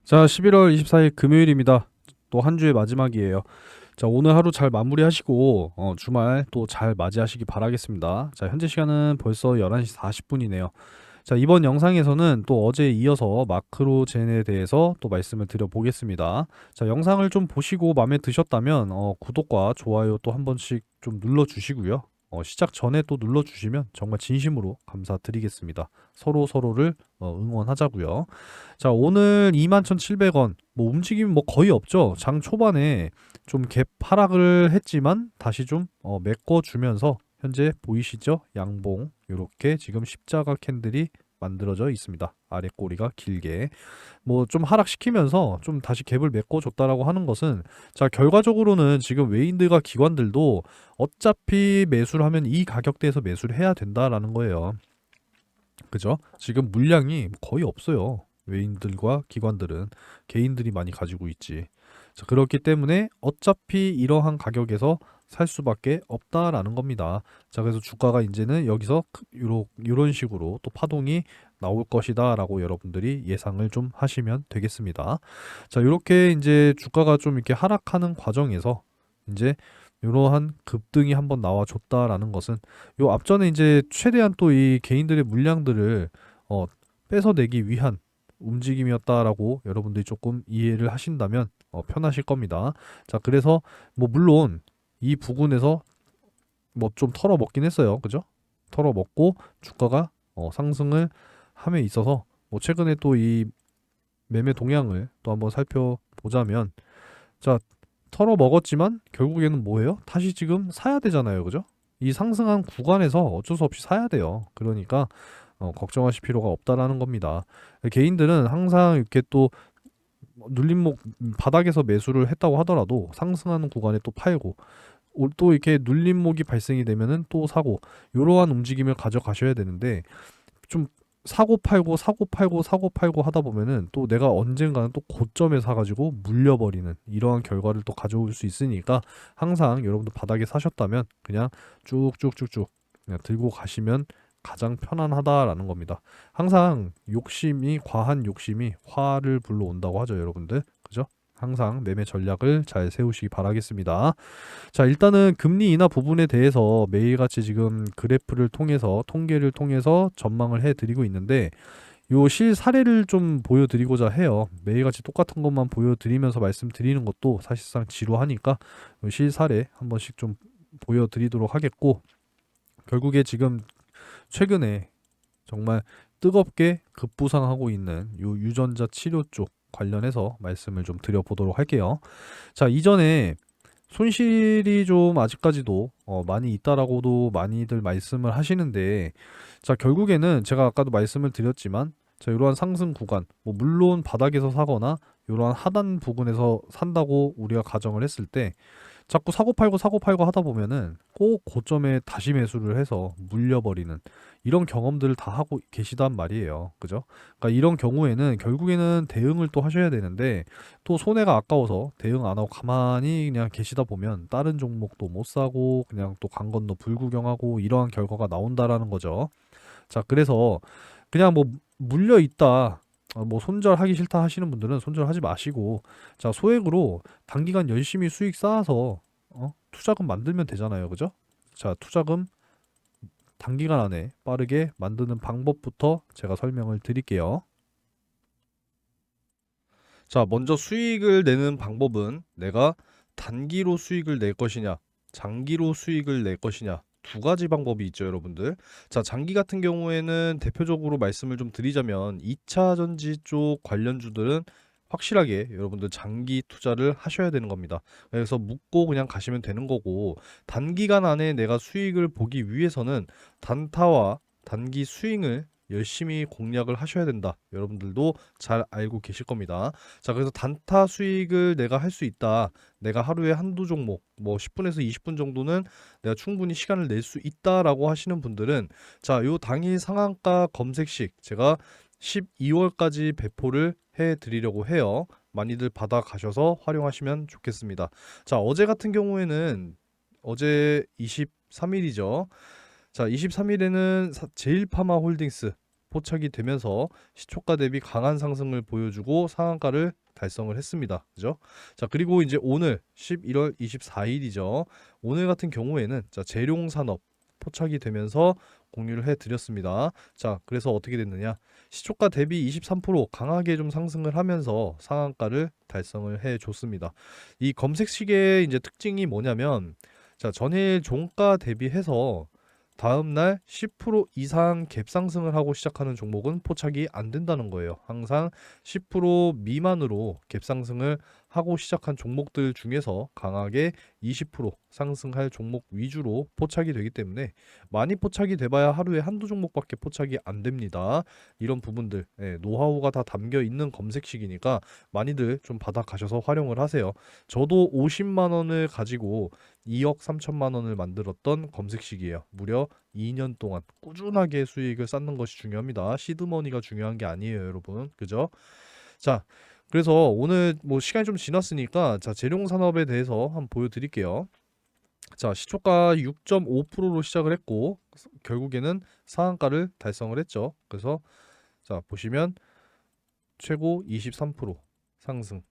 자, 11월 24일 금요일입니다. 또 한 주의 마지막이에요. 자, 오늘 하루 잘 마무리하시고 주말 또 잘 맞이하시기 바라겠습니다. 자, 현재 시간은 벌써 11시 40분이네요. 자, 이번 영상에서는 또 어제에 이어서 마크로젠에 대해서 또 말씀을 드려보겠습니다. 자, 영상을 좀 보시고 마음에 드셨다면 구독과 좋아요 또 한 번씩 좀 눌러주시고요. 시작 전에 또 눌러주시면 정말 진심으로 감사드리겠습니다. 서로 서로를 응원하자고요. 자, 오늘 21,700원. 뭐 움직임이 뭐 거의 없죠. 장 초반에 좀 갭 하락을 했지만 다시 좀 메꿔주면서 현재 보이시죠? 양봉 이렇게 지금 십자가 캔들이 만들어져 있습니다. 아래 꼬리가 길게 뭐 좀 하락시키면서 좀 다시 갭을 메꿔줬다라고 하는 것은, 자, 결과적으로는 지금 외인들과 기관들도 어차피 매수를 하면 이 가격대에서 매수를 해야 된다라는 거예요. 그죠? 지금 물량이 거의 없어요. 외인들과 기관들은 개인들이 많이 가지고 있지. 자, 그렇기 때문에 어차피 이러한 가격에서 살 수밖에 없다라는 겁니다. 자, 그래서 주가가 이제는 여기서 요런 식으로 또 파동이 나올 것이다라고 여러분들이 예상을 좀 하시면 되겠습니다. 자, 이렇게 이제 주가가 좀 이렇게 하락하는 과정에서 이제 이러한 급등이 한번 나와줬다라는 것은, 요 앞전에 이제 최대한 또 이 개인들의 물량들을 어, 뺏어내기 위한 움직임이었다라고 여러분들이 조금 이해를 하신다면 편하실 겁니다. 자, 그래서 뭐 물론 이 부근에서 뭐 좀 털어먹긴 했어요. 그죠? 털어먹고 주가가 상승을 함에 있어서 뭐 최근에 또 이 매매 동향을 또 한번 살펴보자면, 자, 털어 먹었지만 결국에는 뭐예요? 다시 지금 사야 되잖아요. 그죠? 이 상승한 구간에서 어쩔 수 없이 사야 돼요. 그러니까 걱정하실 필요가 없다라는 겁니다. 개인들은 항상 이렇게 또 눌림목 바닥에서 매수를 했다고 하더라도 상승하는 구간에 또 팔고, 또 이렇게 눌림목이 발생이 되면은 또 사고, 이러한 움직임을 가져가셔야 되는데, 좀 사고 팔고 사고 팔고 사고 팔고 하다 보면은 또 내가 언젠가는 또 고점에 사가지고 물려버리는 이러한 결과를 또 가져올 수 있으니까, 항상 여러분들 바닥에 사셨다면 그냥 쭉쭉쭉쭉 그냥 들고 가시면 가장 편안하다라는 겁니다. 항상 욕심이, 과한 욕심이 화를 불러온다고 하죠, 여러분들. 그죠? 항상 매매 전략을 잘 세우시기 바라겠습니다. 자, 일단은 금리 인하 부분에 대해서 매일같이 지금 그래프를 통해서, 통계를 통해서 전망을 해드리고 있는데, 요 실 사례를 좀 보여드리고자 해요. 매일같이 똑같은 것만 보여드리면서 말씀드리는 것도 사실상 지루하니까 요실 사례 한 번씩 좀 보여드리도록 하겠고, 결국에 지금 최근에 정말 뜨겁게 급부상하고 있는 요 유전자 치료 쪽 관련해서 말씀을 좀 드려보도록 할게요. 자, 이전에 손실이 좀 아직까지도 많이 있다라고도 많이들 말씀을 하시는데, 자, 결국에는 제가 아까도 말씀을 드렸지만, 자, 이러한 상승 구간, 뭐 물론 바닥에서 사거나 이러한 하단 부근에서 산다고 우리가 가정을 했을 때, 자꾸 사고 팔고 하다 보면은 꼭 고점에 다시 매수를 해서 물려버리는 이런 경험들을 다 하고 계시단 말이에요. 그죠? 그러니까 이런 경우에는 결국에는 대응을 또 하셔야 되는데, 또 손해가 아까워서 대응 안 하고 가만히 그냥 계시다 보면 다른 종목도 못 사고 그냥 또 강 건너 불구경하고 이러한 결과가 나온다라는 거죠. 자, 그래서 그냥 뭐 물려 있다, 뭐 손절하기 싫다 하시는 분들은 손절하지 마시고, 자, 소액으로 단기간 열심히 수익 쌓아서 투자금 만들면 되잖아요. 그죠? 자, 투자금 단기간 안에 빠르게 만드는 방법부터 제가 설명을 드릴게요. 자, 먼저 수익을 내는 방법은, 내가 단기로 수익을 낼 것이냐, 장기로 수익을 낼 것이냐, 두 가지 방법이 있죠, 여러분들. 자, 장기 같은 경우에는 대표적으로 말씀을 좀 드리자면 2차 전지 쪽 관련주들은 확실하게 여러분들 장기 투자를 하셔야 되는 겁니다. 그래서 묻고 그냥 가시면 되는 거고, 단기간 안에 내가 수익을 보기 위해서는 단타와 단기 스윙을 열심히 공략을 하셔야 된다. 여러분들도 잘 알고 계실 겁니다. 자, 그래서 단타 수익을 내가 할 수 있다. 내가 하루에 한두 종목, 뭐 10분에서 20분 정도는 내가 충분히 시간을 낼 수 있다라고 하시는 분들은, 자, 요 당일 상한가 검색식 제가 12월까지 배포를 해 드리려고 해요. 많이들 받아 가셔서 활용하시면 좋겠습니다. 자, 어제 같은 경우에는, 어제 23일이죠. 자, 23일에는 제일파마 홀딩스 포착이 되면서 시초가 대비 강한 상승을 보여주고 상한가를 달성을 했습니다. 그죠? 자, 그리고 이제 오늘 11월 24일이죠. 오늘 같은 경우에는 자, 재룡산업 포착이 되면서 공유를 해 드렸습니다. 자, 그래서 어떻게 됐느냐? 시초가 대비 23% 강하게 좀 상승을 하면서 상한가를 달성을 해 줬습니다. 이 검색식의 이제 특징이 뭐냐면 자, 전일 종가 대비해서 다음날 10% 이상 갭 상승을 하고 시작하는 종목은 포착이 안 된다는 거예요. 항상 10% 미만으로 갭 상승을 하고 시작한 종목들 중에서 강하게 20% 상승할 종목 위주로 포착이 되기 때문에 많이 포착이 돼봐야 하루에 한두 종목밖에 포착이 안 됩니다. 이런 부분들 노하우가 다 담겨 있는 검색식이니까 많이들 좀 받아가셔서 활용을 하세요. 저도 50만 원을 가지고 2억 3천만 원을 만들었던 검색식이에요. 무려 2년 동안 꾸준하게 수익을 쌓는 것이 중요합니다. 시드머니가 중요한 게 아니에요, 여러분. 그죠? 자, 그래서 오늘 뭐 시간이 좀 지났으니까 자, 재룡산업에 대해서 한번 보여드릴게요. 자, 시초가 6.5%로 시작을 했고 결국에는 상한가를 달성을 했죠. 그래서 자, 보시면 최고 23% 상승.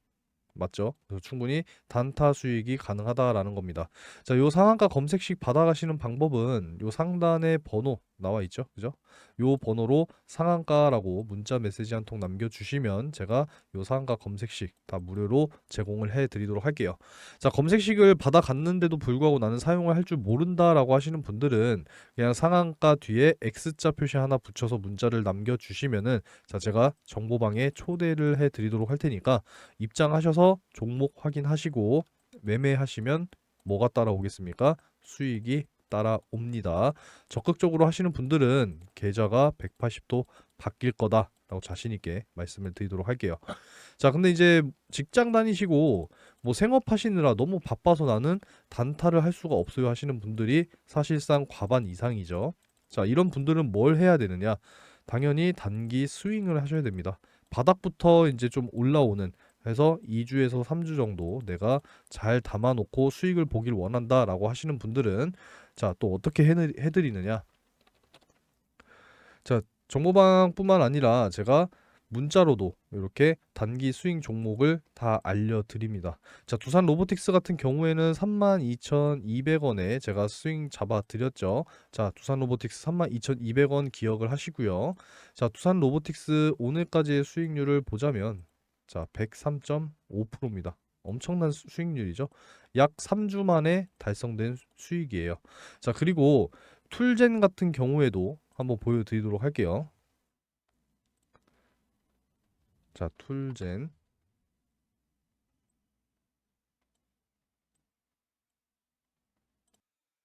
맞죠? 그래서 충분히 단타 수익이 가능하다라는 겁니다. 자, 요 상한가 검색식 받아가시는 방법은 요 상단에 번호 나와 있죠, 그죠? 요 번호로 상한가라고 문자 메시지 한 통 남겨주시면 제가 요 상한가 검색식 다 무료로 제공을 해드리도록 할게요. 자, 검색식을 받아갔는데도 불구하고 나는 사용을 할 줄 모른다라고 하시는 분들은 그냥 상한가 뒤에 X자 표시 하나 붙여서 문자를 남겨주시면은 자, 제가 정보방에 초대를 해드리도록 할 테니까 입장하셔서 종목 확인하시고 매매하시면 뭐가 따라오겠습니까? 수익이 따라옵니다. 적극적으로 하시는 분들은 계좌가 180도 바뀔 거다라고 자신 있게 말씀을 드리도록 할게요. 자, 근데 이제 직장 다니시고 뭐 생업하시느라 너무 바빠서 나는 단타를 할 수가 없어요 하시는 분들이 사실상 과반 이상이죠. 자, 이런 분들은 뭘 해야 되느냐? 당연히 단기 스윙을 하셔야 됩니다. 바닥부터 이제 좀 올라오는 해서 2주에서 3주 정도 내가 잘 담아놓고 수익을 보길 원한다라고 하시는 분들은 자, 또 어떻게 해드리느냐? 자, 정보방뿐만 아니라 제가 문자로도 이렇게 단기 스윙 종목을 다 알려드립니다. 자, 두산 로보틱스 같은 경우에는 32,200원에 제가 스윙 잡아드렸죠. 자, 두산 로보틱스 32,200원 기억을 하시고요. 자, 두산 로보틱스 오늘까지의 수익률을 보자면 자, 103.5%입니다. 엄청난 수익률이죠. 약 3주 만에 달성된 수익이에요. 자, 그리고 툴젠 같은 경우에도 한번 보여드리도록 할게요. 자, 툴젠.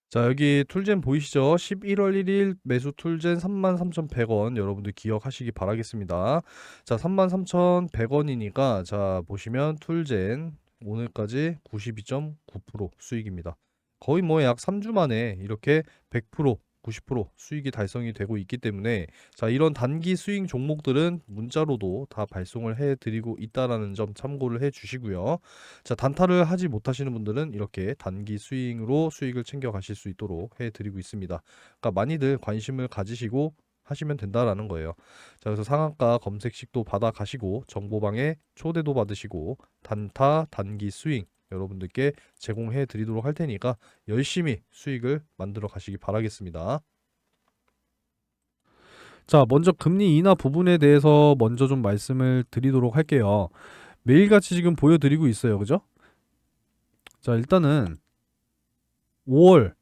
자, 여기 툴젠 보이시죠? 11월 1일 매수 툴젠 33,100원 여러분들 기억하시기 바라겠습니다. 자, 33,100원이니까 자, 보시면 툴젠 오늘까지 92.9% 수익입니다. 거의 뭐 약 3주 만에 이렇게 100% 90% 수익이 달성이 되고 있기 때문에 자, 이런 단기 수익 종목들은 문자로도 다 발송을 해 드리고 있다라는 점 참고를 해 주시고요. 자, 단타를 하지 못하시는 분들은 이렇게 단기 스윙으로 수익을 챙겨 가실 수 있도록 해 드리고 있습니다. 그러니까 많이들 관심을 가지시고 하시면 된다라는 거예요. 자, 그래서 상한가 검색식도 받아 가시고 정보방에 초대도 받으시고 단타 단기 스윙 여러분들께 제공해 드리도록 할 테니까 열심히 수익을 만들어 가시기 바라겠습니다. 자, 먼저 금리 인하 부분에 대해서 먼저 좀 말씀을 드리도록 할게요. 매일같이 지금 보여드리고 있어요. 그죠? 자, 일단은 5월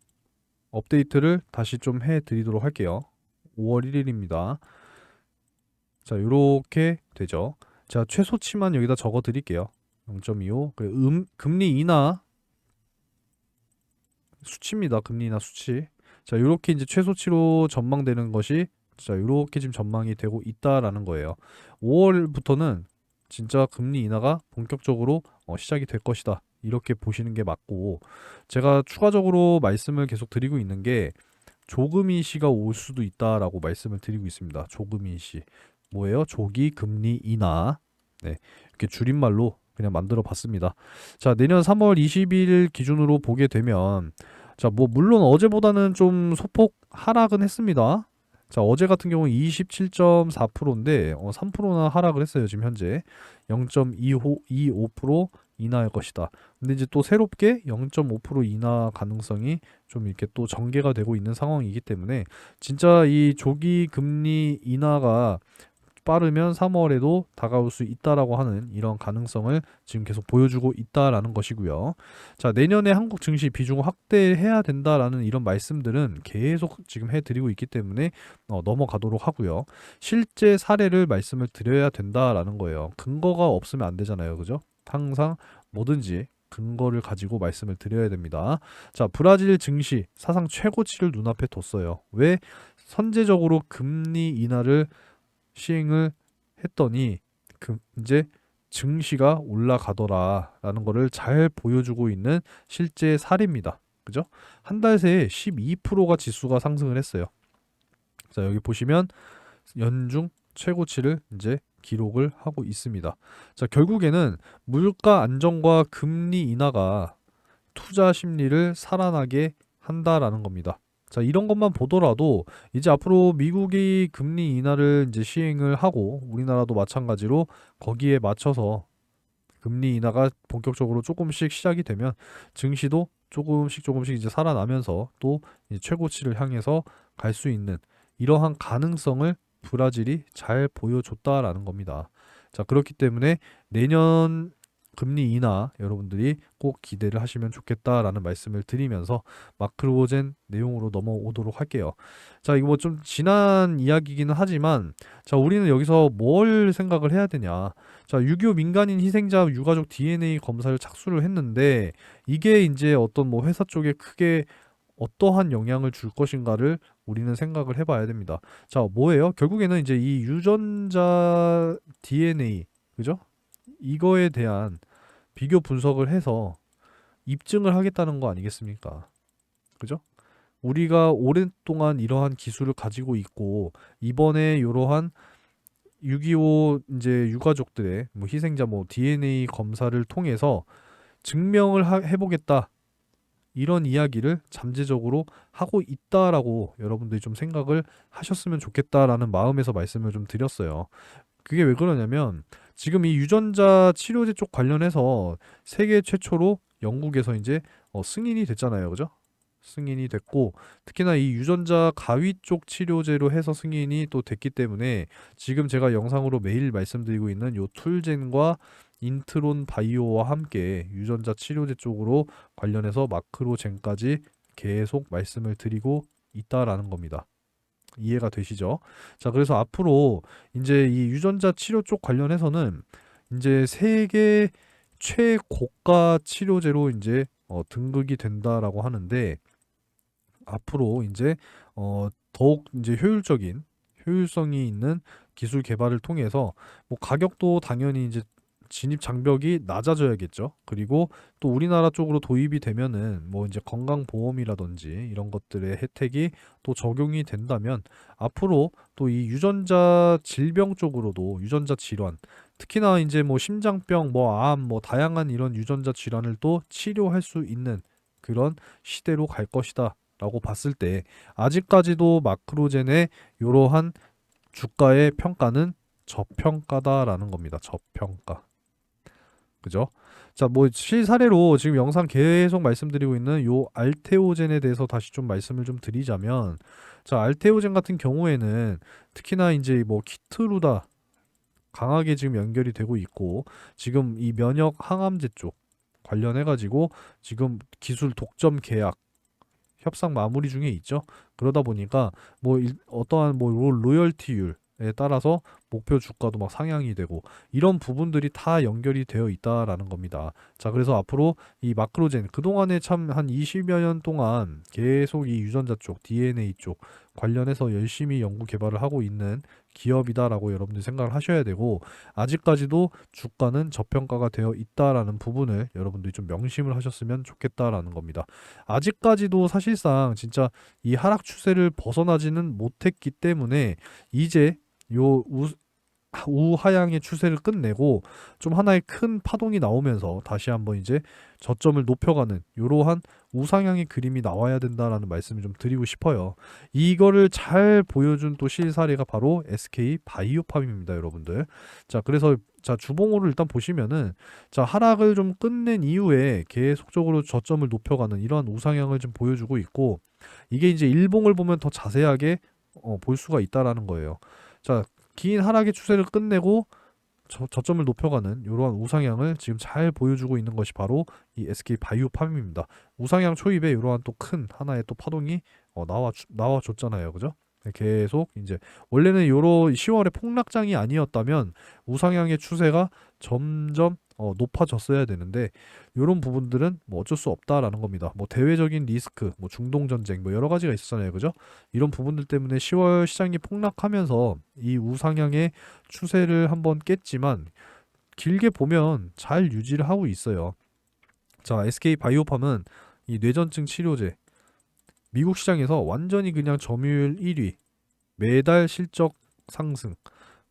업데이트를 다시 좀 해드리도록 할게요. 5월 1일입니다. 자, 요렇게 되죠. 자, 최소치만 여기다 적어 드릴게요. 0.25. 금리 인하 수치입니다. 금리 인하 수치. 자, 요렇게 이제 최소치로 전망되는 것이 자, 요렇게 지금 전망이 되고 있다라는 거예요. 5월부터는 진짜 금리 인하가 본격적으로 시작이 될 것이다. 이렇게 보시는 게 맞고 제가 추가적으로 말씀을 계속 드리고 있는 게 조금이 시가 올 수도 있다라고 말씀을 드리고 있습니다. 조금이 시. 뭐예요? 조기 금리 인하. 네. 이렇게 줄임말로 그냥 만들어 봤습니다. 자, 내년 3월 20일 기준으로 보게 되면 자, 뭐 물론 어제보다는 좀 소폭 하락은 했습니다. 자, 어제 같은 경우는 27.4%인데 3%나 하락을 했어요. 지금 현재 0.25% 인하할 것이다. 근데 이제 또 새롭게 0.5% 인하 가능성이 좀 이렇게 또 전개가 되고 있는 상황이기 때문에 진짜 이 조기 금리 인하가 빠르면 3월에도 다가올 수 있다라고 하는 이런 가능성을 지금 계속 보여주고 있다라는 것이고요. 자, 내년에 한국 증시 비중을 확대해야 된다라는 이런 말씀들은 계속 지금 해드리고 있기 때문에 넘어가도록 하고요. 실제 사례를 말씀을 드려야 된다라는 거예요. 근거가 없으면 안 되잖아요. 그죠? 항상 뭐든지 근거를 가지고 말씀을 드려야 됩니다. 자, 브라질 증시 사상 최고치를 눈앞에 뒀어요. 왜? 선제적으로 금리 인하를 시행을 했더니 이제 증시가 올라가더라라는 거를 잘 보여주고 있는 실제 사례입니다. 그죠? 한 달 새에 12%가 지수가 상승을 했어요. 자, 여기 보시면 연중 최고치를 이제 기록을 하고 있습니다. 자, 결국에는 물가 안정과 금리 인하가 투자 심리를 살아나게 한다라는 겁니다. 자, 이런 것만 보더라도 이제 앞으로 미국이 금리 인하를 이제 시행을 하고 우리나라도 마찬가지로 거기에 맞춰서 금리 인하가 본격적으로 조금씩 시작이 되면 증시도 조금씩 이제 살아나면서 또 이제 최고치를 향해서 갈 수 있는 이러한 가능성을 브라질이 잘 보여줬다라는 겁니다. 자, 그렇기 때문에 내년 금리 인하 여러분들이 꼭 기대를 하시면 좋겠다라는 말씀을 드리면서 마크로젠 내용으로 넘어오도록 할게요. 자, 이거 뭐 좀 지난 이야기이기는 하지만 자, 우리는 여기서 뭘 생각을 해야 되냐. 자, 6.25 민간인 희생자 유가족 DNA 검사를 착수를 했는데 이게 이제 어떤 뭐 회사 쪽에 크게 어떠한 영향을 줄 것인가를 우리는 생각을 해봐야 됩니다. 자, 뭐예요? 결국에는 이제 이 유전자 DNA, 그죠? 이거에 대한 비교 분석을 해서 입증을 하겠다는 거 아니겠습니까? 그죠? 우리가 오랫동안 이러한 기술을 가지고 있고 이번에 이러한 6.25 이제 유가족들의 뭐 희생자 뭐 DNA 검사를 통해서 증명을 해보겠다. 이런 이야기를 잠재적으로 하고 있다라고 여러분들이 좀 생각을 하셨으면 좋겠다라는 마음에서 말씀을 좀 드렸어요. 그게 왜 그러냐면 지금 이 유전자 치료제 쪽 관련해서 세계 최초로 영국에서 이제 승인이 됐잖아요. 그죠? 승인이 됐고 특히나 이 유전자 가위 쪽 치료제로 해서 승인이 또 됐기 때문에 지금 제가 영상으로 매일 말씀드리고 있는 요 툴젠과 인트론 바이오와 함께 유전자 치료제 쪽으로 관련해서 마크로젠까지 계속 말씀을 드리고 있다라는 겁니다. 이해가 되시죠? 자, 그래서 앞으로 이제 이 유전자 치료 쪽 관련해서는 이제 세계 최고가 치료제로 이제 등극이 된다라고 하는데 앞으로 이제 더욱 이제 효율성이 있는 기술 개발을 통해서 뭐 가격도 당연히 이제 진입 장벽이 낮아져야겠죠. 그리고 또 우리나라 쪽으로 도입이 되면은 뭐 이제 건강보험이라든지 이런 것들의 혜택이 또 적용이 된다면 앞으로 또 이 유전자 질병 쪽으로도 유전자 질환 특히나 이제 뭐 심장병, 뭐 암, 뭐 다양한 이런 유전자 질환을 또 치료할 수 있는 그런 시대로 갈 것이다. 라고 봤을 때 아직까지도 마크로젠의 이러한 주가의 평가는 저평가다라는 겁니다. 저평가. 그죠? 자, 뭐 실사례로 지금 영상 계속 말씀드리고 있는 요 알테오젠에 대해서 다시 좀 말씀을 좀 드리자면 자, 알테오젠 같은 경우에는 특히나 이제 뭐 키트루다 강하게 지금 연결이 되고 있고 지금 이 면역 항암제 쪽 관련해 가지고 지금 기술 독점 계약 협상 마무리 중에 있죠. 그러다 보니까 뭐 어떠한 뭐 로열티율에 따라서 목표 주가도 막 상향이 되고 이런 부분들이 다 연결이 되어 있다라는 겁니다. 자, 그래서 앞으로 이 마크로젠 그동안에 참 한 20여 년 동안 계속 이 유전자 쪽, DNA 쪽 관련해서 열심히 연구 개발을 하고 있는 기업이다라고 여러분들 생각을 하셔야 되고 아직까지도 주가는 저평가가 되어 있다라는 부분을 여러분들이 좀 명심을 하셨으면 좋겠다라는 겁니다. 아직까지도 사실상 진짜 이 하락 추세를 벗어나지는 못했기 때문에 이제 요 우하향의 추세를 끝내고 좀 하나의 큰 파동이 나오면서 다시 한번 이제 저점을 높여가는 이러한 우상향의 그림이 나와야 된다라는 말씀을 좀 드리고 싶어요. 이거를 잘 보여준 또 실사례가 바로 SK 바이오팜입니다, 여러분들. 자, 그래서 자, 주봉호를 일단 보시면은 자, 하락을 좀 끝낸 이후에 계속적으로 저점을 높여가는 이러한 우상향을 좀 보여주고 있고, 이게 이제 일봉을 보면 더 자세하게 볼 수가 있다라는 거예요. 자, 긴 하락의 추세를 끝내고 저점을 높여가는 이러한 우상향을 지금 잘 보여주고 있는 것이 바로 이 SK 바이오팜입니다. 우상향 초입에 이러한 또 큰 하나의 또 파동이 나와줬잖아요, 그죠? 네, 계속 이제 원래는 요런 10월에 폭락장이 아니었다면 우상향의 추세가 점점 높아졌어야 되는데 이런 부분들은 뭐 어쩔 수 없다라는 겁니다. 뭐 대외적인 리스크, 뭐 중동 전쟁, 뭐 여러 가지가 있었잖아요, 그죠? 이런 부분들 때문에 10월 시장이 폭락하면서 이 우상향의 추세를 한번 깼지만 길게 보면 잘 유지를 하고 있어요. 자, SK 바이오팜은 이 뇌전증 치료제 미국 시장에서 완전히 그냥 점유율 1위, 매달 실적 상승,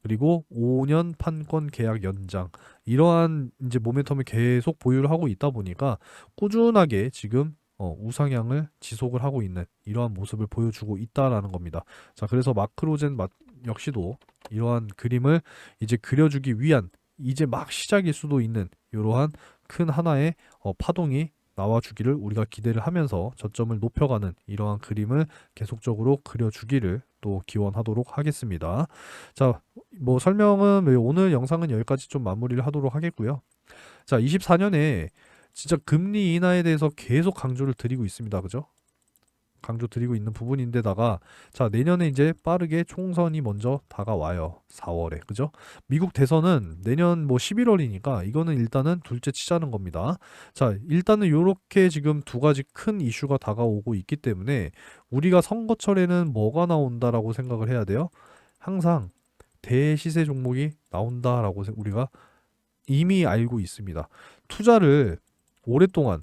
그리고 5년 판권 계약 연장 이러한 이제 모멘텀을 계속 보유를 하고 있다 보니까 꾸준하게 지금 우상향을 지속을 하고 있는 이러한 모습을 보여주고 있다라는 겁니다. 자, 그래서 마크로젠 역시도 이러한 그림을 이제 그려주기 위한 이제 막 시작일 수도 있는 이러한 큰 하나의 파동이 나와주기를 우리가 기대를 하면서 저점을 높여가는 이러한 그림을 계속적으로 그려주기를 또 기원하도록 하겠습니다. 자, 뭐 설명은 오늘 영상은 여기까지 좀 마무리를 하도록 하겠고요. 자, 24년에 진짜 금리 인하에 대해서 계속 강조를 드리고 있습니다. 그죠? 강조 드리고 있는 부분인데다가 자, 내년에 이제 빠르게 총선이 먼저 다가와요. 4월에. 그죠? 미국 대선은 내년 뭐 11월이니까 이거는 일단은 둘째 치자는 겁니다. 자, 일단은 요렇게 지금 두 가지 큰 이슈가 다가오고 있기 때문에 우리가 선거철에는 뭐가 나온다라고 생각을 해야 돼요? 항상 대시세 종목이 나온다라고 우리가 이미 알고 있습니다. 투자를 오랫동안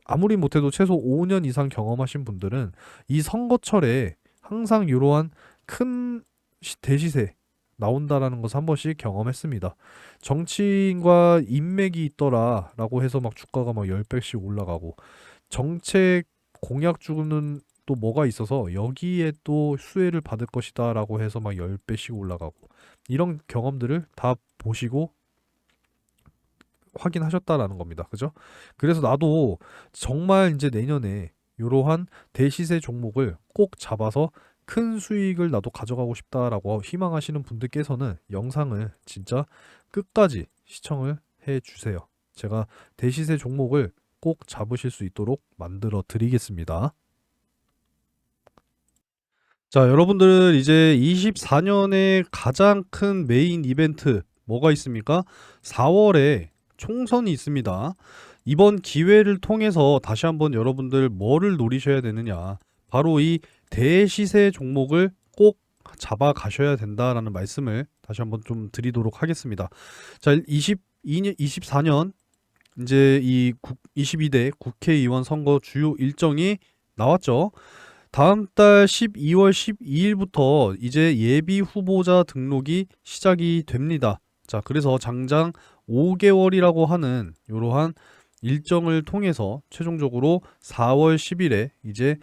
아무리 못해도 최소 5년 이상 경험하신 분들은 이 선거철에 항상 이러한 큰 대시세 나온다라는 것을 한 번씩 경험했습니다. 정치인과 인맥이 있더라라고 해서 막 주가가 막 10배씩 올라가고 정책 공약 주는 또 뭐가 있어서 여기에 또 수혜를 받을 것이다라고 해서 막 10배씩 올라가고 이런 경험들을 다 보시고 확인하셨다라는 겁니다. 그죠? 그래서 나도 정말 이제 내년에 이러한 대시세 종목을 꼭 잡아서 큰 수익을 나도 가져가고 싶다라고 희망하시는 분들께서는 영상을 진짜 끝까지 시청을 해 주세요. 제가 대시세 종목을 꼭 잡으실 수 있도록 만들어 드리겠습니다. 자, 여러분들 이제 24년의 가장 큰 메인 이벤트 뭐가 있습니까? 4월에 총선이 있습니다. 이번 기회를 통해서 다시 한번 여러분들 뭐를 노리셔야 되느냐? 바로 이 대시세 종목을 꼭 잡아 가셔야 된다라는 말씀을 다시 한번 좀 드리도록 하겠습니다. 자, 24년 이제 22대 국회의원 선거 주요 일정이 나왔죠. 다음 달 12월 12일부터 이제 예비 후보자 등록이 시작이 됩니다. 자, 그래서 장장 5개월이라고 하는 이러한 일정을 통해서 최종적으로 4월 10일에 이제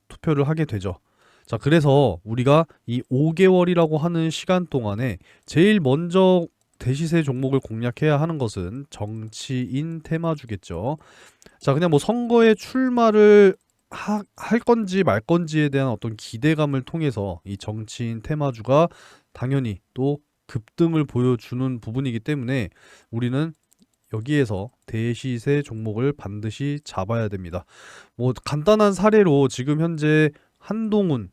투표를 하게 되죠. 자, 그래서 우리가 이 5개월이라고 하는 시간 동안에 제일 먼저 대시세 종목을 공략해야 하는 것은 정치인 테마주겠죠. 자, 그냥 뭐 선거에 출마를 할 건지 말 건지에 대한 어떤 기대감을 통해서 이 정치인 테마주가 당연히 또 급등을 보여주는 부분이기 때문에 우리는 여기에서 대시세 종목을 반드시 잡아야 됩니다. 뭐 간단한 사례로 지금 현재 한동훈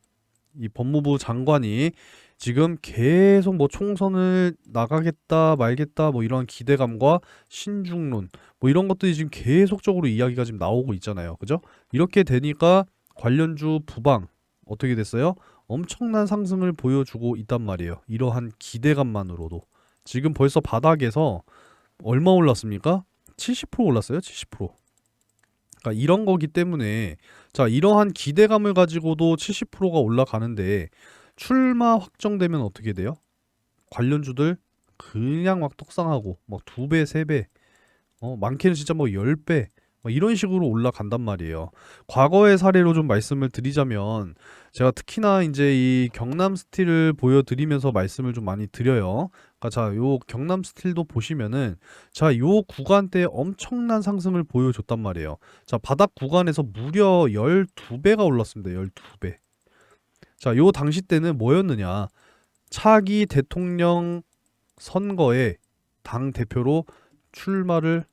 이 법무부 장관이 지금 계속 뭐 총선을 나가겠다 말겠다 뭐 이런 기대감과 신중론 뭐 이런 것들이 지금 계속적으로 이야기가 지금 나오고 있잖아요. 그죠? 이렇게 되니까 관련주 부방 어떻게 됐어요? 엄청난 상승을 보여주고 있단 말이에요. 이러한 기대감만으로도 지금 벌써 바닥에서 얼마 올랐습니까? 70% 올랐어요. 70%. 그러니까 이런 거기 때문에 자, 이러한 기대감을 가지고도 70%가 올라가는데 출마 확정되면 어떻게 돼요? 관련주들 그냥 막 떡상하고 막 2배, 3배, 많게는 진짜 뭐 10배, 이런 식으로 올라간단 말이에요. 과거의 사례로 좀 말씀을 드리자면 제가 특히나 이제 이 경남 스틸을 보여드리면서 말씀을 좀 많이 드려요. 그러니까 자, 요 경남 스틸도 보시면은 자, 요 구간대에 엄청난 상승을 보여줬단 말이에요. 자, 바닥 구간에서 무려 12배가 올랐습니다. 12배. 자, 요 당시 때는 뭐였느냐? 차기 대통령 선거에 당 대표로 출마를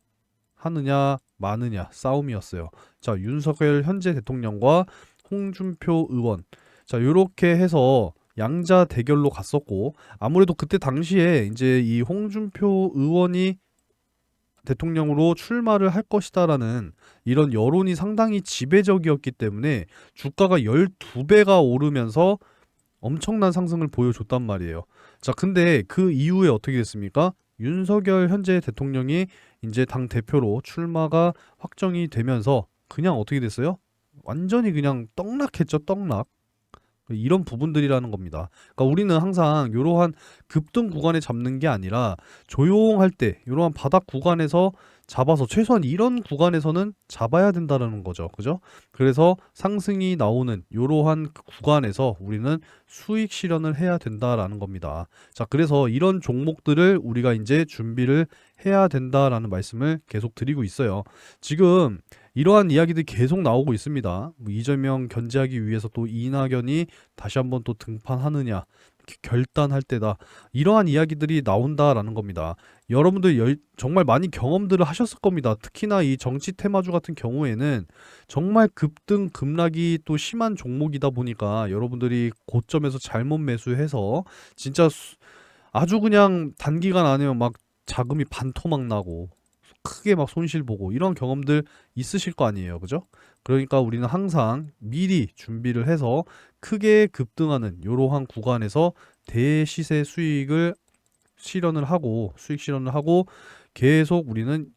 하느냐 마느냐 싸움이었어요. 자, 윤석열 현재 대통령과 홍준표 의원. 자, 요렇게 해서 양자 대결로 갔었고, 아무래도 그때 당시에 이제 이 홍준표 의원이 대통령으로 출마를 할 것이다라는 이런 여론이 상당히 지배적이었기 때문에 주가가 12배가 오르면서 엄청난 상승을 보여줬단 말이에요. 자, 근데 그 이후에 어떻게 됐습니까? 윤석열 현재 대통령이 이제 당 대표로 출마가 확정이 되면서 그냥 어떻게 됐어요? 완전히 그냥 떡락했죠, 떡락. 이런 부분들이라는 겁니다. 그러니까 우리는 항상 이러한 급등 구간에 잡는 게 아니라 조용할 때 이러한 바닥 구간에서 잡아서 최소한 이런 구간에서는 잡아야 된다는 거죠. 그죠? 그래서 상승이 나오는 이러한 구간에서 우리는 수익 실현을 해야 된다라는 겁니다. 자, 그래서 이런 종목들을 우리가 이제 준비를 해야 된다라는 말씀을 계속 드리고 있어요. 지금 이러한 이야기들이 계속 나오고 있습니다. 뭐 이재명 견제하기 위해서 또 이낙연이 다시 한번 또 등판하느냐, 결단할 때다. 이러한 이야기들이 나온다라는 겁니다. 여러분들 정말 많이 경험들을 하셨을 겁니다. 특히나 이 정치 테마주 같은 경우에는 정말 급등 급락이 또 심한 종목이다 보니까 여러분들이 고점에서 잘못 매수해서 진짜 아주 그냥 단기간 안에 막 자금이 반토막 나고 크게 막 손실 보고 이런 경험들 있으실 거 아니에요. 그죠? 그러니까 우리는 항상 미리 준비를 해서 크게 급등하는 이러한 구간에서 대시세 수익을 실현을 하고 수익 실현을 하고 계속 우리는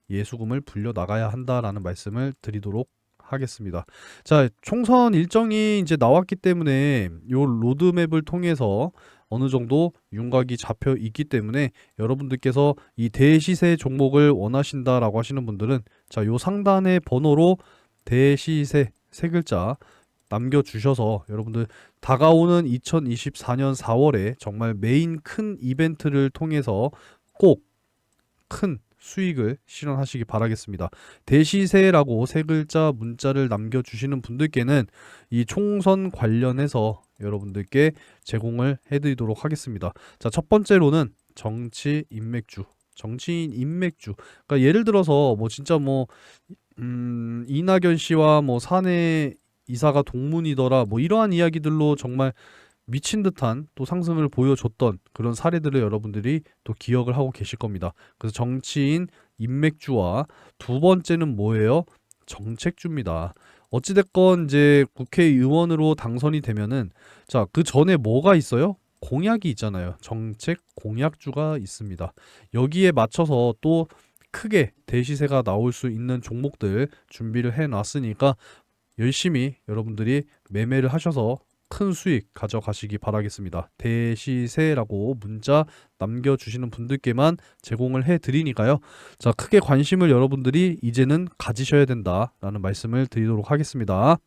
예수금을 불려 나가야 한다라는 말씀을 드리도록 하겠습니다. 자, 총선 일정이 이제 나왔기 때문에 요 로드맵을 통해서 어느 정도 윤곽이 잡혀 있기 때문에 여러분들께서 이 대시세 종목을 원하신다라고 하시는 분들은 자, 요 상단의 번호로 대시세 세 글자 남겨주셔서 여러분들 다가오는 2024년 4월에 정말 메인 큰 이벤트를 통해서 꼭 큰 수익을 실현하시기 바라겠습니다. 대시세라고 세 글자 문자를 남겨주시는 분들께는 이 총선 관련해서 여러분들께 제공을 해드리도록 하겠습니다. 자, 첫 번째로는 정치 인맥주. 정치인 인맥주. 그러니까 예를 들어서 뭐 진짜 뭐 이낙연 씨와 뭐 사내 이사가 동문이더라 뭐 이러한 이야기들로 정말 미친 듯한 또 상승을 보여줬던 그런 사례들을 여러분들이 또 기억을 하고 계실 겁니다. 그래서 정치인 인맥주와 두 번째는 뭐예요? 정책주입니다. 어찌됐건 이제 국회의원으로 당선이 되면은 자, 그 전에 뭐가 있어요? 공약이 있잖아요. 정책 공약주가 있습니다. 여기에 맞춰서 또 크게 대시세가 나올 수 있는 종목들 준비를 해 놨으니까 열심히 여러분들이 매매를 하셔서 큰 수익 가져가시기 바라겠습니다. 대시세라고 문자 남겨주시는 분들께만 제공을 해드리니까요. 자, 크게 관심을 여러분들이 이제는 가지셔야 된다라는 말씀을 드리도록 하겠습니다.